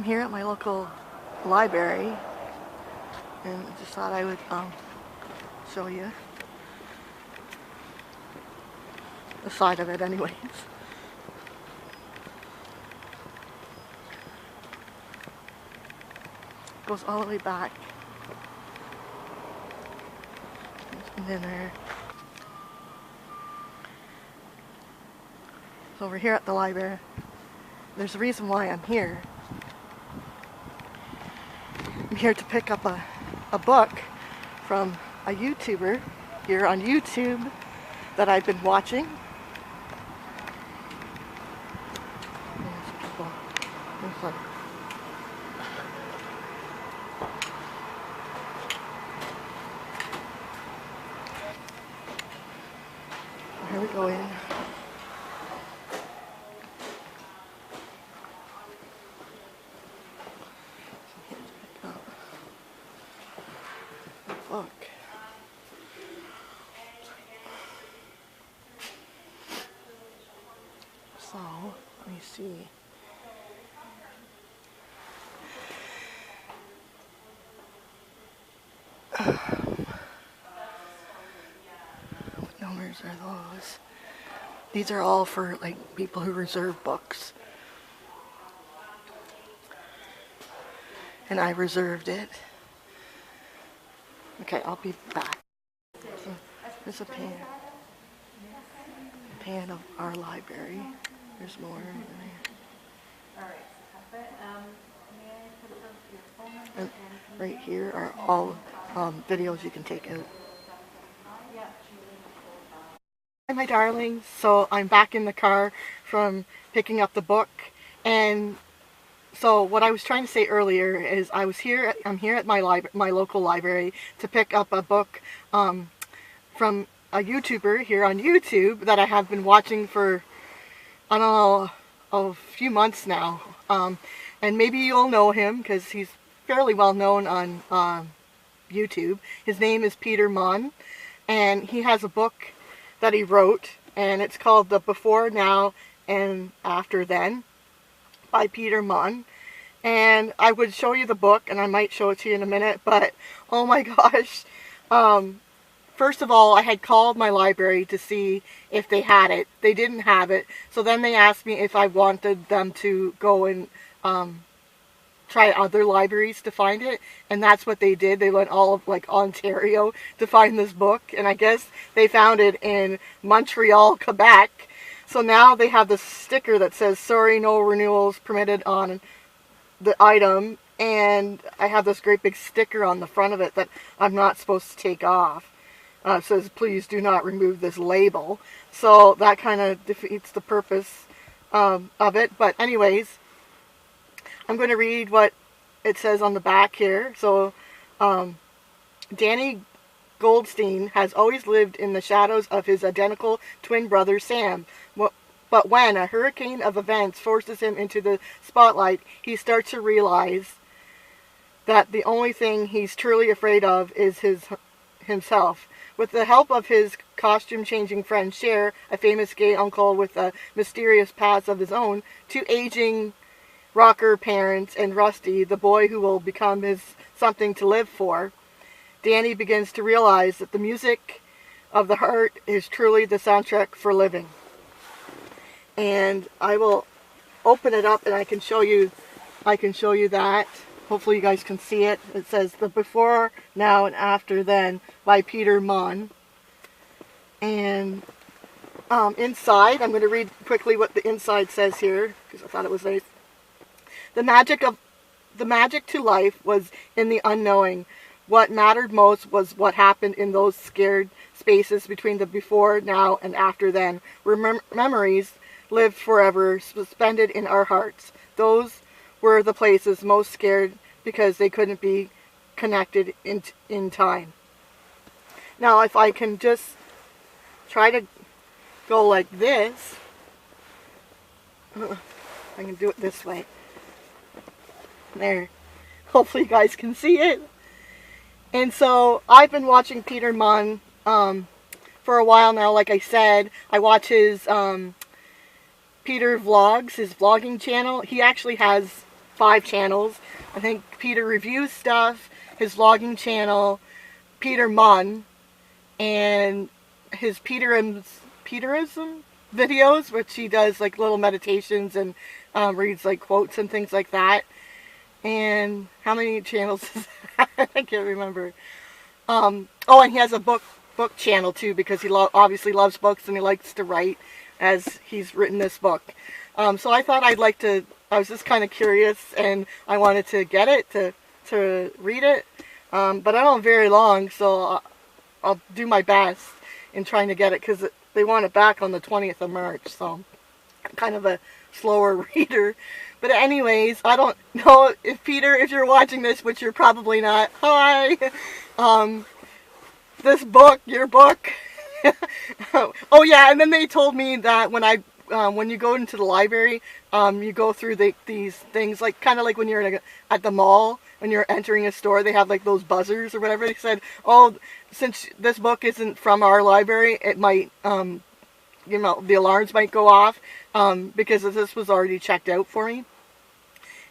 I'm here at my local library, and I just thought I would show you the side of it anyways. Goes all the way back. And then there. So we're here at the library. There's a reason why I'm here. I'm here to pick up a book from a YouTuber here on YouTube that I've been watching. There's people. There's one. Here we go in. Book. So, let me see. What numbers are those? These are all for like people who reserve books. And I reserved it. Okay, I'll be back. So, there's a pan of our library. There's more. And right here are all videos you can take out. Hi, my darlings. So I'm back in the car from picking up the book, and so what I was trying to say earlier is I'm here at my local library to pick up a book from a YouTuber here on YouTube that I have been watching for, I don't know, a few months now. And maybe you'll know him because he's fairly well known on YouTube. His name is Peter MONN, and he has a book that he wrote, and it's called The Before, Now, and After Then by Peter MONN. And I would show you the book, and I might show it to you in a minute, but oh my gosh. First of all, I had called my library to see if they had it. They didn't have it. So then they asked me if I wanted them to go and try other libraries to find it. And that's what they did. They went all of like Ontario to find this book. And I guess they found it in Montreal, Quebec. So now they have this sticker that says, "Sorry, no renewals permitted" on the item. And I have this great big sticker on the front of it that I'm not supposed to take off. It says, "Please do not remove this label." So that kind of defeats the purpose of it. But anyways, I'm going to read what it says on the back here. So, Danny Goldstein has always lived in the shadows of his identical twin brother Sam. But when a hurricane of events forces him into the spotlight, he starts to realize that the only thing he's truly afraid of is himself. With the help of his costume-changing friend Cher, a famous gay uncle with a mysterious past of his own, two aging rocker parents, and Rusty, the boy who will become his something to live for, Danny begins to realize that the music of the heart is truly the soundtrack for living. And I will open it up and I can show you that. Hopefully you guys can see it. It says The Before, Now, and After Then by Peter MONN. And inside, I'm going to read quickly what the inside says here because I thought it was nice. The magic to life was in the unknowing. What mattered most was what happened in those scared spaces between the before, now, and after then, where memories lived forever, suspended in our hearts. Those were the places most scared because they couldn't be connected in time. Now, if I can just try to go like this, I can do it this way. There. Hopefully you guys can see it. And so I've been watching Peter MONN for a while now. Like I said, I watch his Peter Vlogs, his vlogging channel. He actually has 5 channels. I think Peter reviews stuff, his vlogging channel, Peter MONN, and his Peterism videos, which he does like little meditations and reads like quotes and things like that. And how many channels is that? I can't remember. Oh, and he has a book channel too, because he obviously loves books and he likes to write, as he's written this book. So I thought I was just kind of curious, and I wanted to get it to read it. But I don't have very long, so I'll do my best in trying to get it, because they want it back on the 20th of March, so I'm kind of a slower reader. But anyways, I don't know if Peter, if you're watching this, which you're probably not, hi! This book, your book. Oh yeah, and then they told me that when you go into the library, you go through these things, like kind of like when you're at the mall, when you're entering a store, they have like those buzzers or whatever. They said, oh, since this book isn't from our library, it might, you know, the alarms might go off, because this was already checked out for me.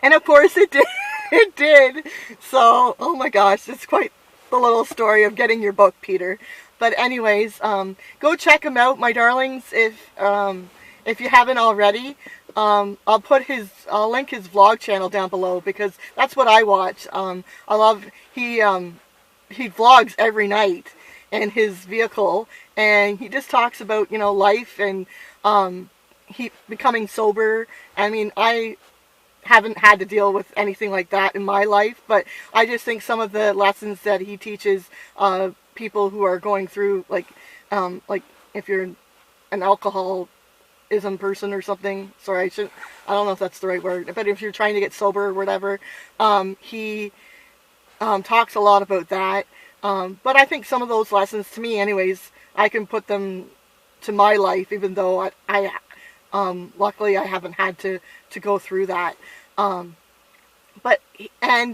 And of course it did. It did. So, oh my gosh, it's quite the little story of getting your book, Peter. But anyways, go check him out, my darlings, if you haven't already. I'll link his vlog channel down below, because that's what I watch. I love, he vlogs every night in his vehicle, and he just talks about, you know, life and he becoming sober. I mean, I haven't had to deal with anything like that in my life, but I just think some of the lessons that he teaches people who are going through, like if you're an alcoholism person or something, sorry, I don't know if that's the right word, but if you're trying to get sober or whatever, he talks a lot about that. But I think some of those lessons, to me anyways, I can put them to my life, even though I luckily I haven't had to go through that. And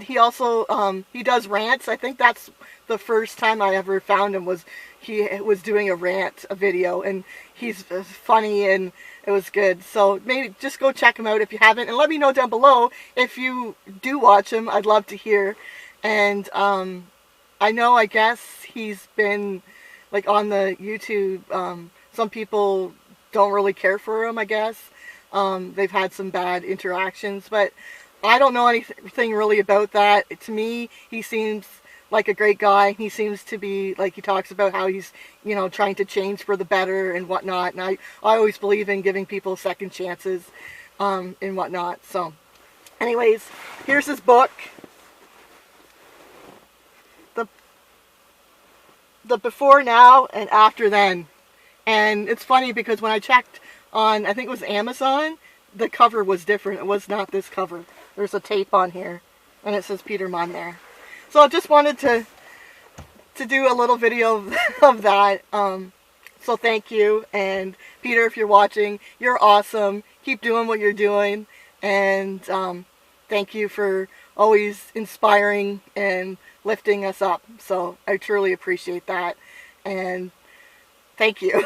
he also, he does rants. I think that's the first time I ever found him, was he was doing a video, and he's funny and it was good. So maybe just go check him out if you haven't, and let me know down below if you do watch him. I'd love to hear. And I know, I guess he's been like on the YouTube, some people don't really care for him, I guess. They've had some bad interactions, but I don't know anything really about that. To me, he seems like a great guy. He seems to be, like, he talks about how he's, you know, trying to change for the better and whatnot, and I always believe in giving people second chances and whatnot. So anyways, here's his book, the before, now, and after then. And it's funny because when I checked on, I think it was Amazon, the cover was different. It was not this cover. There's a tape on here, and it says Peter MONN there. So I just wanted to do a little video of that. So thank you. And Peter, if you're watching, you're awesome. Keep doing what you're doing. And thank you for always inspiring and lifting us up. So I truly appreciate that. And thank you.